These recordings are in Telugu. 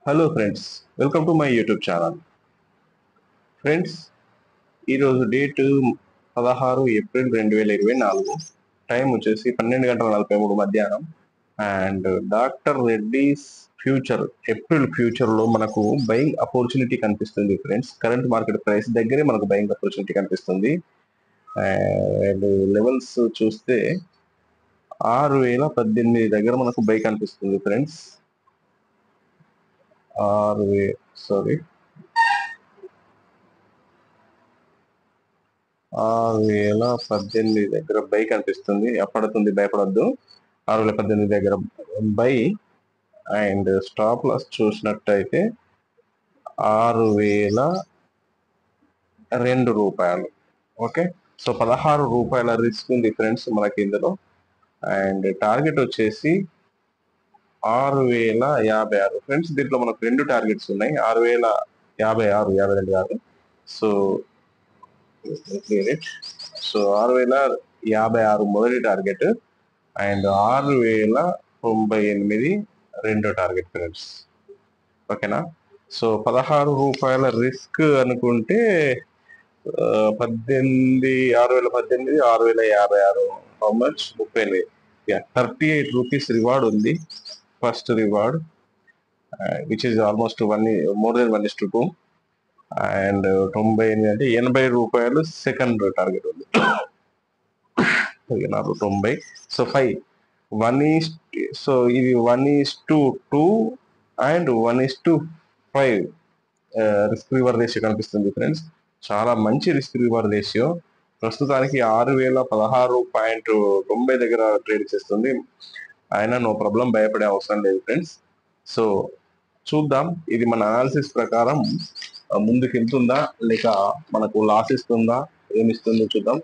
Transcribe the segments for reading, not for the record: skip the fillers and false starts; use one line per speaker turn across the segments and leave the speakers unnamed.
Hello friends, welcome to my YouTube channel. Friends, ఈరోజు డేట్ 16 ఏప్రిల్ 2024. టైం వచ్చేసి 12:43 మధ్యాహ్నం. And doctor Reddy's future April ఫ్యూచర్లో మనకు బయింగ్ ఆపర్చునిటీ కనిపిస్తుంది ఫ్రెండ్స్. కరెంట్ మార్కెట్ ప్రైస్ దగ్గరే మనకు బయింగ్ ఆపర్చునిటీ కనిపిస్తుంది. అండ్ లెవెల్స్ చూస్తే 6018 దగ్గర మనకు బై కనిపిస్తుంది ఫ్రెండ్స్. 6018 దగ్గర బై కనిపిస్తుంది. పడుతుంది, భయపడద్దు. 6018 దగ్గర బై. అండ్ స్టాప్ లాస్ చూసినట్టయితే 6002 రూపాయలు. ఓకే, సో 16 రూపాయల రిస్క్ ఉంది ఫ్రెండ్స్ మనకి ఇందులో. అండ్ టార్గెట్ వచ్చేసి 6056 ఫ్రెండ్స్. దీంట్లో మనకు రెండు టార్గెట్స్ ఉన్నాయి, 6056, 52 కాదు. సో 6056 మొదటి టార్గెట్ అండ్ 6098 రెండో టార్గెట్ ఫ్రెండ్స్. ఓకేనా, సో 16 రూపాయల రిస్క్ అనుకుంటే 6018, 6056, హౌ మచ్? 38. 38 రూపీస్ రివార్డ్ ఉంది, first reward, which is almost more than 1:2. And 98 అంటే 80 రూపాయలు సెకండ్ టార్గెట్ ఉంది. 90. సో 5 సో ఇది 1:2 అండ్ 1:5 రిస్క్ రివార్డ్ రేషియో కనిపిస్తుంది ఫ్రెండ్స్. చాలా మంచి రిస్క్ రివార్డ్ రేషియో. ప్రస్తుతానికి 6016.90 దగ్గర ట్రేడ్ చేస్తుంది. అయినా నో ప్రాబ్లం, భయపడే అవసరం లేదు ఫ్రెండ్స్. సో చూద్దాం, ఇది మన అనాలిసిస్ ప్రకారం ముందుకు వెళ్తుందా లేక మనకు లాస్ ఇస్తుందా, ఏమిస్తుందో చూద్దాం.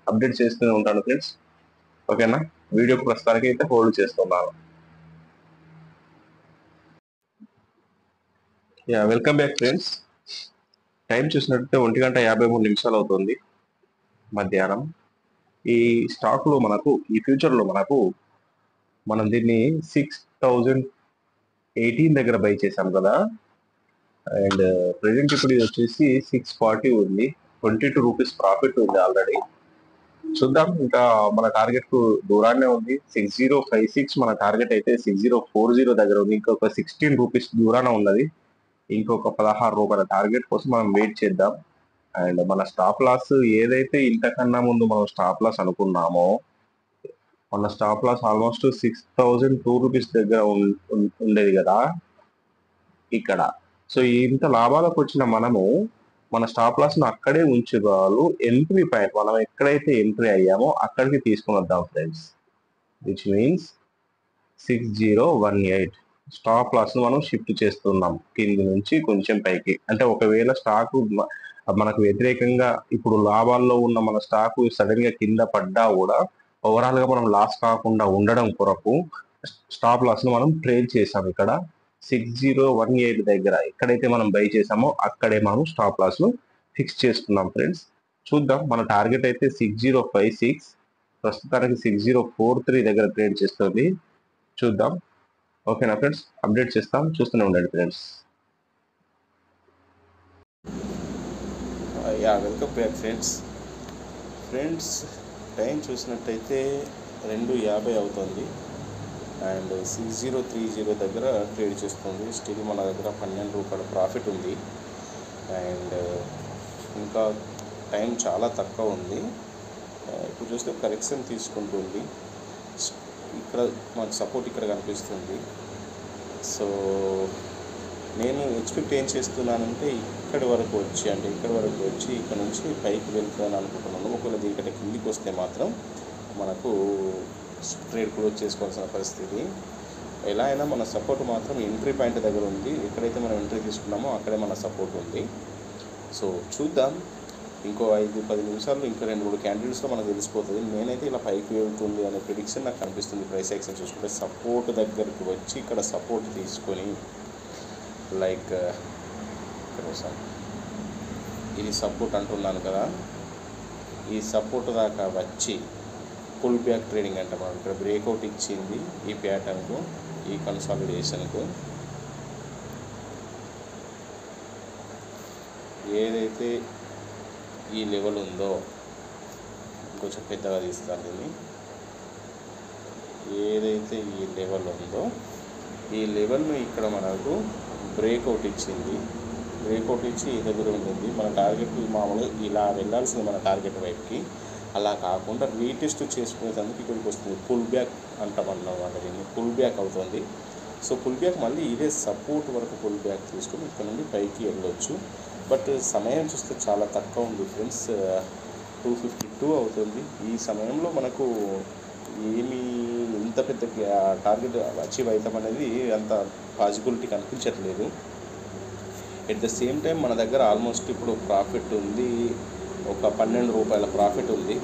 అప్డేట్ చేస్తూనే ఉంటాను ఫ్రెండ్స్. ఓకేనా, వీడియోకి ప్రస్తుతానికి అయితే హోల్డ్ చేస్తున్నాను. Welcome back friends. టైం చూసినట్టే 1:53 అవుతుంది మధ్యాహ్నం. ఈ స్టాక్ లో మనకు, ఈ ఫ్యూచర్ లో మనకు, మనం దీన్ని 6018 దగ్గర బై చేసాం కదా. అండ్ ప్రెసెంట్ ఇప్పుడు ఇది వచ్చేసి 640 ఉంది, 22 రూపీస్ ప్రాఫిట్ ఉంది ఆల్రెడీ. చూద్దాం, ఇంకా మన టార్గెట్ కు దూరాన్నే ఉంది. 6056 మన టార్గెట్ అయితే 6040 దగ్గర ఉంది. ఇంకొక 16 రూపీస్ దూరాన ఉన్నది. ఇంకొక 16 రూపాయల టార్గెట్ కోసం మనం వెయిట్ చేద్దాం. అండ్ మన స్టాప్ లాస్ ఏదైతే ఇంతకన్నా ముందు మనం స్టాప్ లాస్ అనుకున్నామో, మన స్టాప్ లాస్ ఆల్మోస్ట్ 6002 రూపీస్ దగ్గర ఉండేది కదా ఇక్కడ. సో ఇంత లాభాలకు వచ్చిన మనము మన స్టాప్ లాస్ ను అక్కడే ఉంచుకోవాలి. ఎంట్రీ పాయింట్ మనం ఎక్కడైతే ఎంట్రీ అయ్యామో అక్కడికి తీసుకుని వద్దాం friends, which means 6018 stop loss ను మనం షిఫ్ట్ చేస్తున్నాం కింది నుంచి కొంచెం పైకి. అంటే ఒకవేళ స్టాక్ మనకు వ్యతిరేకంగా ఇప్పుడు లాభాల్లో ఉన్న మన స్టాక్ సడన్ గా కింద పడ్డా కూడా ఓవరాల్ గా మనం లాస్ కాకుండా ఉండడం కొరకు స్టాప్ లాస్ ను మనం ట్రేడ్ చేసాం. ఇక్కడ 6018 దగ్గర ఎక్కడైతే మనం బై చేసామో అక్కడే మనం స్టాప్ లాస్ ను ఫిక్స్ చేస్తున్నాం ఫ్రెండ్స్. చూద్దాం, మన టార్గెట్ అయితే 6056, ప్రస్తుతానికి 6043 దగ్గర ట్రేడ్ చేస్తుంది. చూద్దాం. ఓకేనా ఫ్రెండ్స్, అప్డేట్ చేస్తాం, చూస్తూనే ఉండండి friends.
Welcome back friends. Time చూసినట్టయితే 2:50 అవుతుంది అండ్ 6030 దగ్గర ట్రేడ్ చేస్తుంది. స్టిల్ మన దగ్గర 12 రూపాయల ప్రాఫిట్ ఉంది. అండ్ ఇంకా టైం చాలా తక్కువ ఉంది. ఇప్పుడు చూస్తే కరెక్షన్ తీసుకుంటుంది. ఇక్కడ మనకు సపోర్ట్ ఇక్కడ కనిపిస్తుంది. సో నేను ఎక్స్పెక్ట్ ఏం చేస్తున్నానంటే ఇక్కడి వరకు వచ్చి ఇక్కడ నుంచి పైకి వెళ్తుందని అనుకుంటున్నాను. ఒకవేళ దీనికంటే కిందికి వస్తే మాత్రం మనకు ట్రేడ్ క్లోజ్ చేసుకోవాల్సిన పరిస్థితి. ఎలా అయినా మన సపోర్ట్ మాత్రం ఎంట్రీ పాయింట్ దగ్గర ఉంది. ఎక్కడైతే మనం ఎంట్రీ తీసుకున్నామో అక్కడే మన సపోర్ట్ ఉంది. సో చూద్దాం, ఇంకో 5-10 నిమిషాల్లో ఇంకా 2-3 క్యాండిడేట్స్లో మనకు తెలిసిపోతుంది. నేనైతే ఇలా పైకి వెళ్తుంది అనే ప్రిడిక్షన్ నాకు కనిపిస్తుంది. ప్రైస్ యాక్షన్ చూసుకుంటే సపోర్ట్ దగ్గరికి వచ్చి ఇక్కడ సపోర్ట్ తీసుకొని, లైక్ ఇది సపోర్ట్ అంటున్నాను కదా, ఈ సపోర్ట్ దాకా వచ్చి పుల్ బ్యాక్ ట్రేడింగ్ అంటే మనం ఇక్కడ బ్రేక్అవుట్ ఇచ్చింది ఈ ప్యాటర్న్కు, ఈ కన్సాలిడేషన్కు. ఏదైతే ఈ లెవెల్ ఉందో, కొంచెం పెద్దగా తీస్తాను దీన్ని, ఏదైతే ఈ లెవెల్ ఉందో ఈ లెవెల్ను ఇక్కడ మనకు బ్రేక్అవుట్ ఇచ్చింది. బ్రేక్అవుట్ ఇచ్చి ఈ దగ్గర ఉంటుంది. మన టార్గెట్ మామూలుగా ఇలా వెళ్ళాల్సింది మన టార్గెట్ వైపుకి, అలా కాకుండా రీటెస్ట్ చేసుకునేందుకు ఇక్కడికి వస్తుంది. పుల్ బ్యాక్ అంటామన్నమాట, దీన్ని పుల్ బ్యాక్ అవుతుంది. సో పుల్ బ్యాక్ మళ్ళీ ఇదే సపోర్ట్ వరకు పుల్ బ్యాక్ తీసుకొని ఇక్కడ నుండి పైకి వెళ్ళొచ్చు. బట్ సమయం చూస్తే చాలా తక్కువ ఉంది ఫ్రెండ్స్, 2:52 అవుతుంది. ఈ సమయంలో మనకు ఏమీ ఇంత పెద్ద టార్గెట్ అచీవ్ అవుతామనేది అంత పాసిబిలిటీ కనిపించట్లేదు. ఎట్ ద సేమ్ టైం మన దగ్గర ఆల్మోస్ట్ ఇప్పుడు ప్రాఫిట్ ఉంది, ఒక 12 రూపాయల ప్రాఫిట్ ఉంది.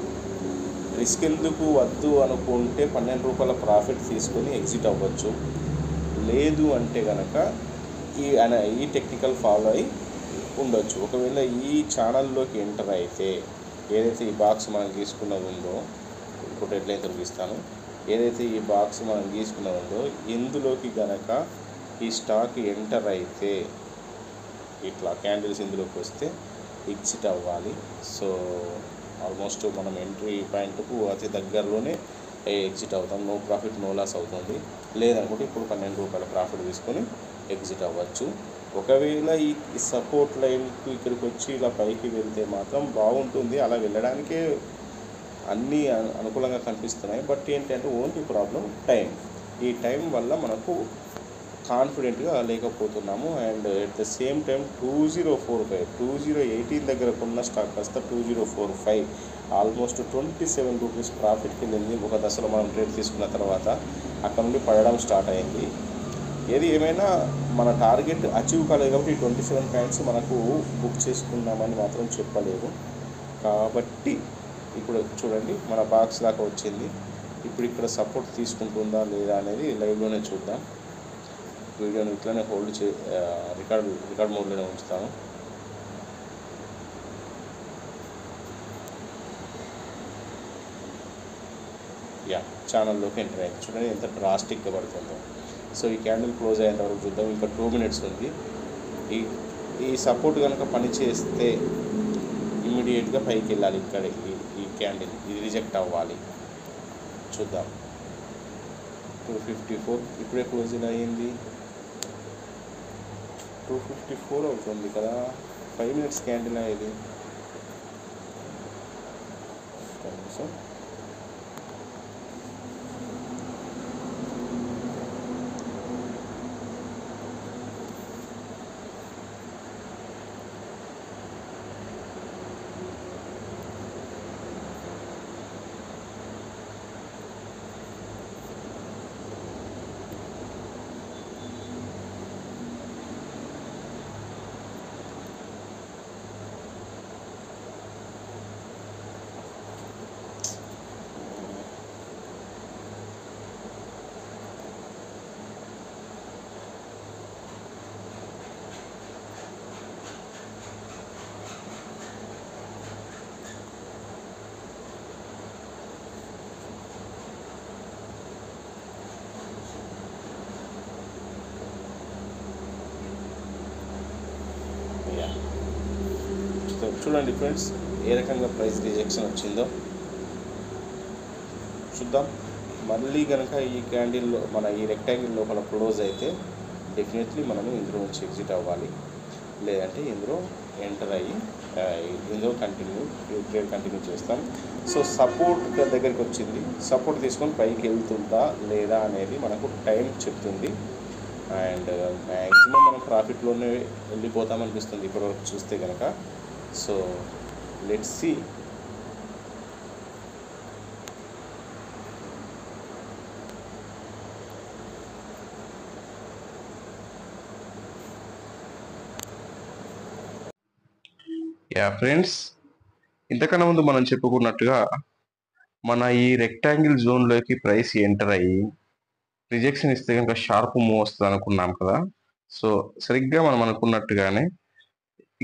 రిస్క్ ఎందుకు వద్దు అనుకుంటే 12 రూపాయల ప్రాఫిట్ తీసుకొని ఎగ్జిట్ అవ్వచ్చు. లేదు అంటే కనుక ఈ టెక్నికల్ ఫాలో అయి ఉండొచ్చు. ఒకవేళ ఈ ఛానల్లోకి ఎంటర్ అయితే, ఏదైతే ఈ బాక్స్ మనం గీసుకున్నది ఉందో, ఇప్పుడు ఎట్లయితే తొలగిస్తాను, ఏదైతే ఈ బాక్స్ మనం గీసుకున్నది ఉందో ఇందులోకి కనుక ఈ స్టాక్ ఎంటర్ అయితే, ఇట్లా క్యాండిల్స్ ఇందులోకి వస్తే ఎగ్జిట్ అవ్వాలి. సో ఆల్మోస్ట్ మనం ఎంట్రీ పాయింట్కు అతి దగ్గరలోనే ఎగ్జిట్ అవుతాం. నో ప్రాఫిట్ నో లాస్ అవుతుంది. లేదనుకుంటే ఇప్పుడు 12 రూపాయల ప్రాఫిట్ తీసుకొని ఎగ్జిట్ అవ్వచ్చు. ఒకవేళ ఈ సపోర్ట్ లైన్కి ఇక్కడికి వచ్చి ఇలా పైకి వెళ్తే మాత్రం బాగుంటుంది. అలా వెళ్ళడానికే అన్నీ అనుకూలంగా కనిపిస్తున్నాయి. బట్ ఏంటంటే ఓన్లీ ప్రాబ్లం టైం. ఈ టైం వల్ల మనకు కాన్ఫిడెంట్గా లేకపోతున్నాము. And at the same time 2018 దగ్గర కొన్న స్టాక్ కాస్త 2045 ఆల్మోస్ట్ 27 రూపీస్ ప్రాఫిట్కి వెళ్ళింది. ఒక దశలో మనం ట్రేడ్ తీసుకున్న తర్వాత అక్కడ నుండి పడడం స్టార్ట్ అయింది. ఏది ఏమైనా మన టార్గెట్ అచీవ్ కాలేదు కాబట్టి 27 పాయింట్స్ మనకు బుక్ చేసుకున్నామని మాత్రం చెప్పలేదు. కాబట్టి ఇప్పుడు చూడండి, మన బాక్స్ దాకా వచ్చింది. ఇప్పుడు ఇక్కడ సపోర్ట్ తీసుకుంటుందా లేదా అనేది లైవ్లోనే చూద్దాం. వీడియోని ఇట్లనే హోల్డ్ రికార్డ్ మోడ్లోనే ఉంచుతాను. ఛానల్లోకి ఎంటర్ అయింది. చూడండి ఎంత డ్రాస్టిక్గా పడుతుందో. సో ఈ క్యాండిల్ క్లోజ్ అయ్యేంత వరకు చూద్దాం. ఇంకా 2 minutes ఉంది. ఈ సపోర్ట్ కనుక పనిచేస్తే ఇమ్మీడియట్గా పైకి వెళ్ళాలి. ఇక్కడ ఈ క్యాండిల్ ఇది రిజెక్ట్ అవ్వాలి. చూద్దాం. 254 ఇప్పుడే క్లోజ్ ఇలా అయ్యింది. 254 అవుతుంది కదా. 5 minutes క్యాండిల్ అయ్యేది. చూడండి ఫ్రెండ్స్, ఏ రకంగా ప్రైస్ రిజెక్షన్ వచ్చిందో చూద్దాం. మళ్ళీ కనుక ఈ క్యాండిల్లో మన ఈ రెక్టాంగిల్ లోపల క్లోజ్ అయితే డెఫినెట్లీ మనము ఇందులో నుంచి ఎగ్జిట్ అవ్వాలి. లేదంటే ఇందులో ఎంటర్ అయ్యి ఇందులో ట్రేడ్ కంటిన్యూ చేస్తాం. సో సపోర్ట్ దగ్గరికి వచ్చింది. సపోర్ట్ తీసుకొని పైకి వెళ్తుందా లేదా అనేది మనకు టైం చెప్తుంది. అండ్ మ్యాక్సిమం మనం ప్రాఫిట్లోనే వెళ్ళిపోతామనిపిస్తుంది ఇప్పటివరకు చూస్తే కనుక. So let's see.
ఫ్రెండ్స్, ఇంతకన్నా ముందు మనం చెప్పుకున్నట్టుగా మన ఈ రెక్టాంగిల్ జోన్లోకి ప్రైస్ ఎంటర్ అయ్యి రిజెక్షన్ ఇస్తే కనుక షార్ప్ మూవ్ వస్తుంది అనుకున్నాం కదా. సో సరిగ్గా మనం అనుకున్నట్టుగానే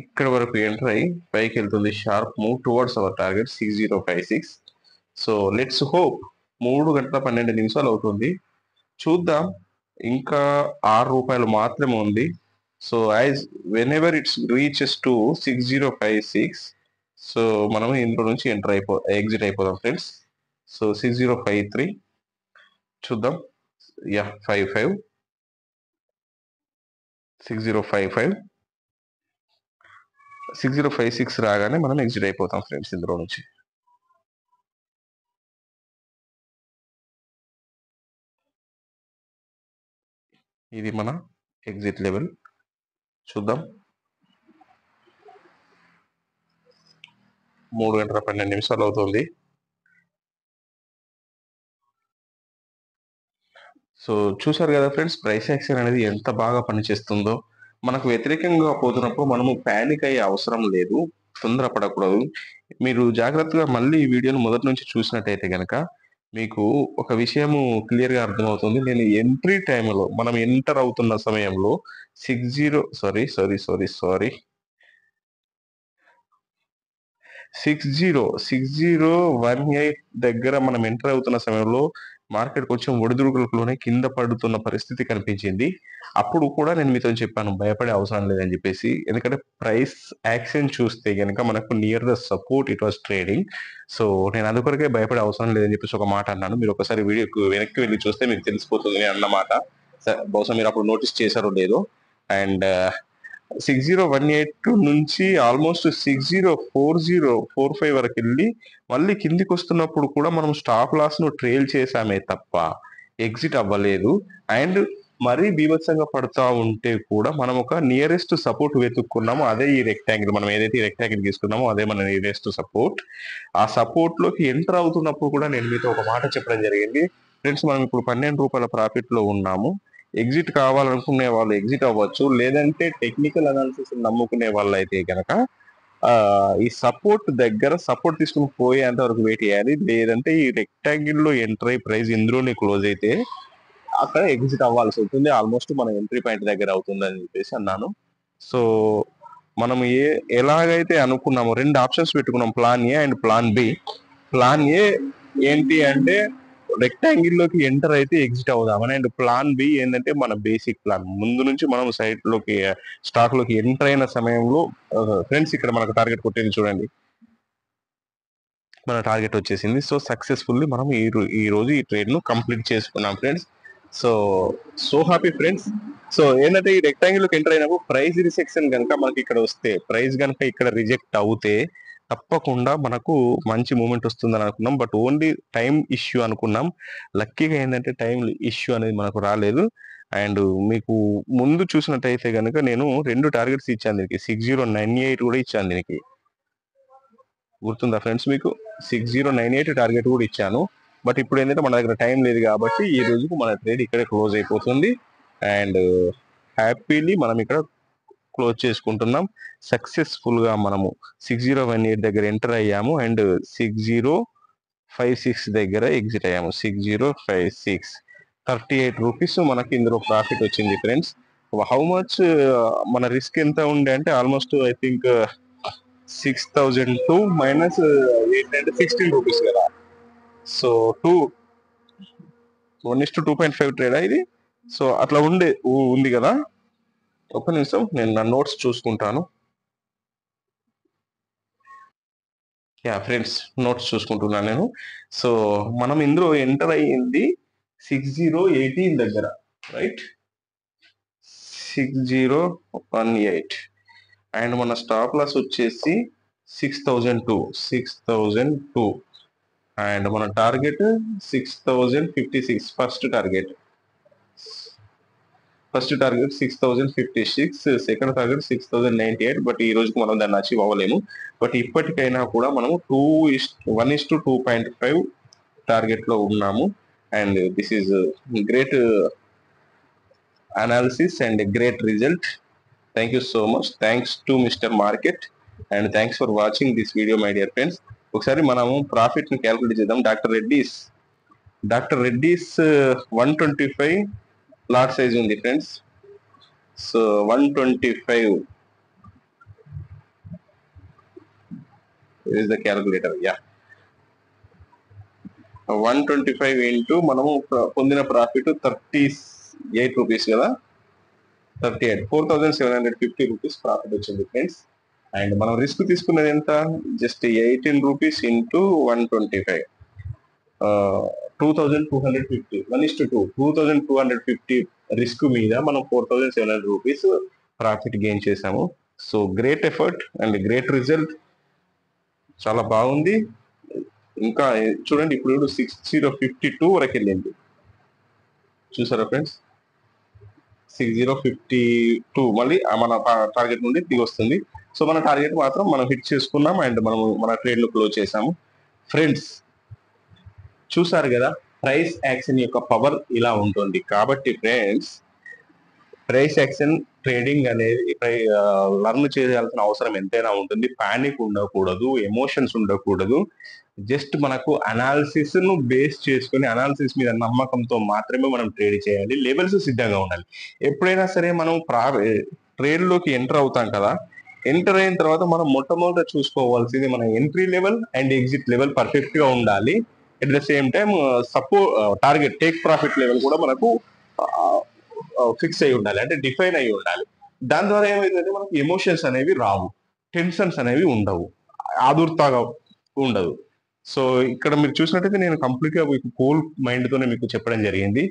ఇక్కడ వరకు ఎంటర్ అయ్యి పైకి వెళ్తుంది. Sharp move towards our target 6056. So let's hope. 3:12 అవుతుంది. చూద్దాం. ఇంకా 6 రూపాయలు మాత్రమే ఉంది. So as whenever it's reaches to 6056, so మనం ఇందులో నుంచి ఎగ్జిట్ అయిపోదాం ఫ్రెండ్స్. సో 6053 చూద్దాం. 55 6055 6056 రాగానే మనం ఎగ్జిట్ అయిపోతాం ఫ్రెండ్స్ ఇందులో నుంచి. ఇది మన ఎగ్జిట్ లెవెల్. చూద్దాం. 3:12 అవుతుంది. సో చూసారు కదా ఫ్రెండ్స్, ప్రైస్ యాక్షన్ అనేది ఎంత బాగా పనిచేస్తుందో. మనకు వ్యతిరేకంగా పోతున్నప్పుడు మనము ప్యానిక్ అయ్యే అవసరం లేదు, తొందరపడకూడదు. మీరు జాగ్రత్తగా మళ్ళీ ఈ వీడియోని మొదటి నుంచి చూసినట్టయితే గనక మీకు ఒక విషయము క్లియర్గా అర్థమవుతుంది. నేను ఎంట్రీ టైంలో మనం ఎంటర్ అవుతున్న సమయంలో 6018 దగ్గర మనం ఎంటర్ అవుతున్న సమయంలో మార్కెట్ కొంచెం ఒడిదుడుకులలోనే కింద పడుతున్న పరిస్థితి కనిపించింది. అప్పుడు కూడా నేను మీతో చెప్పాను భయపడే అవసరం లేదని చెప్పేసి. ఎందుకంటే ప్రైస్ యాక్షన్ చూస్తే గనక మనకు near the support it was trading. So నేను అందుకొరకే భయపడే అవసరం లేదని చెప్పేసి ఒక మాట అన్నాను. మీరు ఒకసారి వీడియోకి వెనక్కి వెళ్ళి చూస్తే మీకు తెలిసిపోతుంది నేను అన్నమాట. బహుశా మీరు అప్పుడు నోటీస్ చేశారో లేదో. అండ్ 6018 నుంచి ఆల్మోస్ట్ 604045 వరకు వెళ్ళి మళ్ళీ కిందికి వస్తున్నప్పుడు కూడా మనం స్టాప్ లాస్ ను ట్రేల్ చేసామే తప్ప ఎగ్జిట్ అవ్వలేదు. అండ్ మరీ బీభత్సంగా పడుతూ ఉంటే కూడా మనం ఒక నియరెస్ట్ సపోర్ట్ వెతుక్కున్నాము. అదే ఈ రెక్టాంగిల్, మనం ఏదైతే ఈ రెక్టాంగిల్ తీసుకున్నామో అదే మన నియరెస్ట్ సపోర్ట్. ఆ సపోర్ట్ లోకి ఎంటర్ అవుతున్నప్పుడు కూడా నేను మీతో ఒక మాట చెప్పడం జరిగింది ఫ్రెండ్స్. మనం ఇప్పుడు 12 రూపాయల ప్రాఫిట్ లో ఉన్నాము. ఎగ్జిట్ కావాలనుకునే వాళ్ళు ఎగ్జిట్ అవ్వచ్చు, లేదంటే టెక్నికల్ అనాలిసిస్ నమ్ముకునే వాళ్ళు అయితే కనుక ఈ సపోర్ట్ దగ్గర సపోర్ట్ తీసుకుని పోయేంత వరకు వెయిట్ చేయాలి. లేదంటే ఈ రెక్టాంగిల్ లో ఎంటర్ అయ్యి ప్రైస్ ఇందులోనే క్లోజ్ అయితే అక్కడ ఎగ్జిట్ అవ్వాల్సి ఉంటుంది. ఆల్మోస్ట్ మన ఎంట్రీ పాయింట్ దగ్గర అవుతుందని చెప్పేసి అన్నాను. సో మనం ఎలాగైతే అనుకున్నామో రెండు ఆప్షన్స్ పెట్టుకున్నాం, plan A and plan B. Plan A ఏంటి అంటే రెక్టాంగిల్ లోకి ఎంటర్ అయితే ఎగ్జిట్ అవుదామని. అండ్ ప్లాన్ బి ఏంటంటే మన బేసిక్ ప్లాన్, ముందు నుంచి మనం సైట్ లోకి స్టాక్ లోకి ఎంటర్ అయిన సమయంలో ఫ్రెండ్స్ ఇక్కడ మనకు టార్గెట్ కొట్టేది చూడండి, మన టార్గెట్ వచ్చేసింది. సో సక్సెస్ఫుల్లీ మనం ఈ రోజు ఈ ట్రేడ్ ను కంప్లీట్ చేసుకున్నాం friends. So happy friends. So ఏంటంటే ఈ రెక్టాంగిల్ లోకి ఎంటర్ అయినప్పుడు ప్రైస్ రిజెక్షన్ కనుక మనకి ఇక్కడ వస్తే, ప్రైస్ కనుక ఇక్కడ రిజెక్ట్ అవుతే తప్పకుండా మనకు మంచి మూమెంట్ వస్తుందని అనుకున్నాం. బట్ ఓన్లీ టైం ఇష్యూ అనుకున్నాం. లక్కీగా ఏంటంటే టైం ఇష్యూ అనేది మనకు రాలేదు. అండ్ మీకు ముందు చూసినట్టయితే కనుక నేను 2 టార్గెట్స్ ఇచ్చాను దీనికి. 6098 కూడా ఇచ్చాను దీనికి, గుర్తుందా ఫ్రెండ్స్ మీకు? 6098 టార్గెట్ కూడా ఇచ్చాను. బట్ ఇప్పుడు ఏంటంటే మన దగ్గర టైం లేదు కాబట్టి ఈ రోజుకు మన ట్రేడ్ ఇక్కడే క్లోజ్ అయిపోతుంది. అండ్ హ్యాపీలీ మనం ఇక్కడ క్లోజ్ చేసుకుంటున్నాం. సక్సెస్ఫుల్ గా మనము 6018 దగ్గర ఎంటర్ అయ్యాము అండ్ 6056 దగ్గర ఎగ్జిట్ అయ్యాము. 6056 38 రూపీస్ మనకి ఇందులో ప్రాఫిట్ వచ్చింది ఫ్రెండ్స్. హౌ మచ్ మన రిస్క్ ఎంత ఉండే అంటే ఆల్మోస్ట్ ఐ థింక్ 6002 మైనస్ 8 అంటే 16 రూపీస్ కదా. సో 1:2.5 ట్రేడా ఇది? సో అట్లా ఉంది కదా. ఒక్క నిమిషం నేను నా నోట్స్ చూసుకుంటాను. ఫ్రెండ్స్ నోట్స్ చూసుకుంటున్నాను నేను. సో మనం ఇందులో ఎంటర్ అయ్యింది 6018 దగ్గర, రైట్? 6018 అండ్ మన స్టాప్ లాస్ వచ్చేసి 6002 అండ్ మన target 6056. First target 6056, second target 6098. But ఈ రోజుకి మనం దాన్ని అచీవ్ అవ్వలేము. బట్ ఇప్పటికైనా కూడా మనము 1:2.5 టార్గెట్ లో ఉన్నాము. And this is great analysis and great result. Thank you so much. Thanks to mister market and thanks for watching this video my dear friends. ఒకసారి మనము ప్రాఫిట్ ని క్యాల్కులేట్ చేద్దాం. డాక్టర్ రెడ్డిస్ 125 లాట్ సైజ్ ఉంది friends. So 125 is the calculator. 125 into మనము పొందిన ప్రాఫిట్ 38 రూపీస్ కదా. 4,750 రూపీస్ ప్రాఫిట్ వచ్చింది ఫ్రెండ్స్. అండ్ మనం రిస్క్ తీసుకున్నది ఎంత, జస్ట్ 18 రూపీస్ ఇంటూ 125, 2,250, 1:2, 2,250 రిస్క్ మీద మనం 4,700 రూపీస్ ప్రాఫిట్ గెయిన్ చేసాము. So great effort and great result, చాలా బాగుంది. ఇంకా చూడండి, ఇప్పుడు 6052 వరకు వెళ్ళింది, చూసారా ఫ్రెండ్స్? 6052 మళ్ళీ మన టార్గెట్ నుండి దిగి వస్తుంది. సో మన టార్గెట్ మాత్రం మనం హిట్ చేసుకున్నాం అండ్ మనం మన ట్రేడ్ లో క్లోజ్ చేసాము. ఫ్రెండ్స్ చూసారు కదా, ప్రైస్ యాక్షన్ యొక్క పవర్ ఇలా ఉంటుంది. కాబట్టి ఫ్రెండ్స్, ప్రైస్ యాక్షన్ ట్రేడింగ్ అనేది లర్న్ చేయాల్సిన అవసరం ఎంతైనా ఉంటుంది. పానిక్ ఉండకూడదు, ఎమోషన్స్ ఉండకూడదు. జస్ట్ మనకు అనాలిసిస్ ను బేస్ చేసుకుని, అనాలిసిస్ మీద నమ్మకంతో మాత్రమే మనం ట్రేడ్ చేయాలి. లెవెల్స్ సిద్ధంగా ఉండాలి. ఎప్పుడైనా సరే మనం ట్రేడ్ లోకి ఎంటర్ అవుతాం కదా, ఎంటర్ అయిన తర్వాత మనం మొట్టమొదట చూసుకోవాల్సింది మన entry level and exit level perfect గా ఉండాలి. At the same time target take profit level కూడా మనకు ఫిక్స్ అయి ఉండాలి, అంటే డిఫైన్ అయి ఉండాలి. దాని ద్వారా ఏమైందంటే మనకు ఎమోషన్స్ అనేవి రావు, టెన్షన్స్ అనేవి ఉండవు, ఆదుర్తాగా ఉండదు. సో ఇక్కడ మీరు చూసినట్టయితే నేను కంప్లీట్ గా మీకు కూల్ మైండ్ తోనే మీకు చెప్పడం జరిగింది.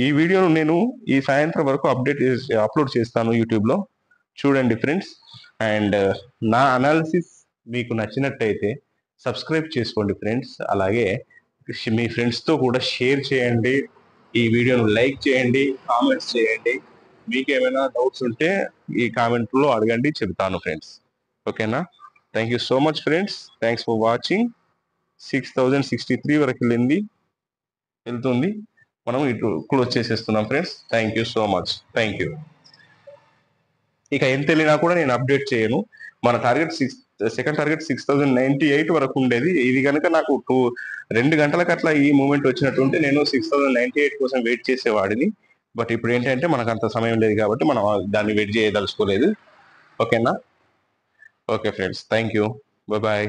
ఈ వీడియోను నేను ఈ సాయంత్రం వరకు అప్లోడ్ చేస్తాను యూట్యూబ్ లో, చూడండి ఫ్రెండ్స్. అండ్ నా అనాలిసిస్ మీకు నచ్చినట్టయితే సబ్స్క్రైబ్ చేసుకోండి ఫ్రెండ్స్. అలాగే మీ ఫ్రెండ్స్ తో కూడా షేర్ చేయండి, ఈ వీడియోను లైక్ చేయండి, కామెంట్స్ చేయండి. మీకు ఏమైనా డౌట్స్ ఉంటే ఈ కామెంట్ లో అడగండి, చెబుతాను ఫ్రెండ్స్. ఓకేనా? Thank you so much friends, thanks for watching. 6063 వరకు వెళ్తుంది, మనం ఇటు క్లోజ్ చేసేస్తున్నాం friends. Thank you so much, thank you. ఇక ఎంత వెళ్ళినా కూడా నేను అప్డేట్ చేయను. మన టార్గెట్ సెకండ్ టార్గెట్ 6098 వరకు ఉండేది. ఇది కనుక నాకు 2 గంటలకు అట్లా ఈ మూమెంట్ వచ్చినట్టుంటే నేను 6098 కోసం వెయిట్ చేసేవాడిని. బట్ ఇప్పుడు ఏంటంటే మనకు అంత సమయం లేదు కాబట్టి మనం దాన్ని వెయిట్ చేయదలుచుకోలేదు. ఓకేనా? Okay friends, thank you, bye.